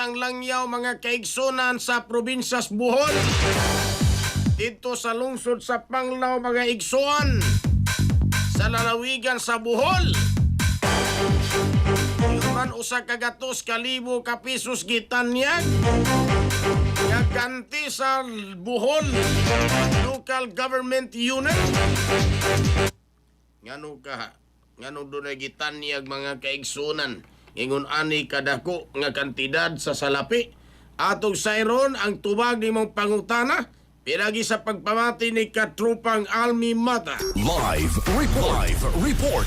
ang langyaw mga kaigsunan sa probinsas Bohol. Dito sa lungsod sa Panglao mga igsuan. Sa lalawigan sa Bohol. Yuman usa ka gatos ka libo ka pisos gitanyag. Nga ganti sa Bohol Local Government Unit. Ngano doon ay gitanyag mga kaigsunan. Ingon ani kadako nga kantidad sa salapi. Atong sayron ang tubag ni mong pangutana. Piragi sa pagpamati ni Katrupang Almi Mata. Live report.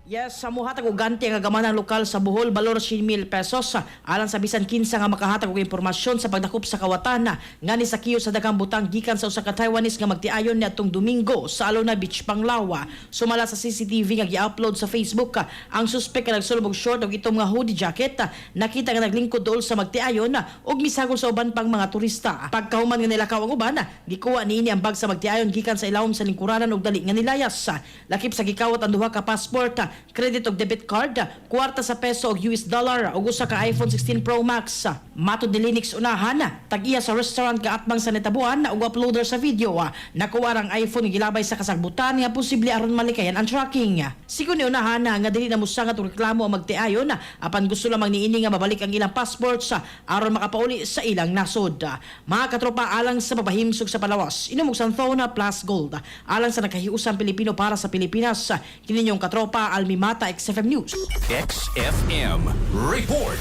Yes, sa muhatag og ganti ang gamanang lokal sa Bohol, balor 100,000 pesos. Alang sa bisan kinsa nga makahatag og impormasyon sa pagdakop sa kawatan nga ni sakiyo sa daghang butang gikan sa usa ka Taiwanese nga magtiayon niadtong Domingo sa Alona Beach, Panglao. Sumala sa CCTV nga gi-upload sa Facebook, ang suspek nga nagsulbog short og itong mga hoodie jacket nakita nga naglingkod duol sa magtiayon og misagol sa uban pang mga turista. Pagkahuman nga nilakaw ang uban, gikuha niini ang bag sa magtiayon gikan sa ilawom sa lingkuranan og dali nga nilayas. Lakip sa gikawat ang duha ka passport, credit og debit card, kwarta sa peso og US dollar ug usa ka iPhone 16 Pro Max. Matud ni Linux unahan, tag-iya sa restaurant kaatbang sa netabuan ug uploader sa video. Nakuha ang iPhone gilabay sa kasagbutan nga posible aron malikayan ang tracking. Sigon ni unahan nga dili na musangat og reklamo ang magtiayon apan gusto lamang niini nga mabalik ang ilang passports aron makapauli sa ilang nasod. Mga katropa, alang sa mabahimsog sa Palawas, inumog Santhona Plus Gold. Alang sa nakahiusang Pilipino para sa Pilipinas, kini niyong katropa Almi Mata, XFM News. XFM report.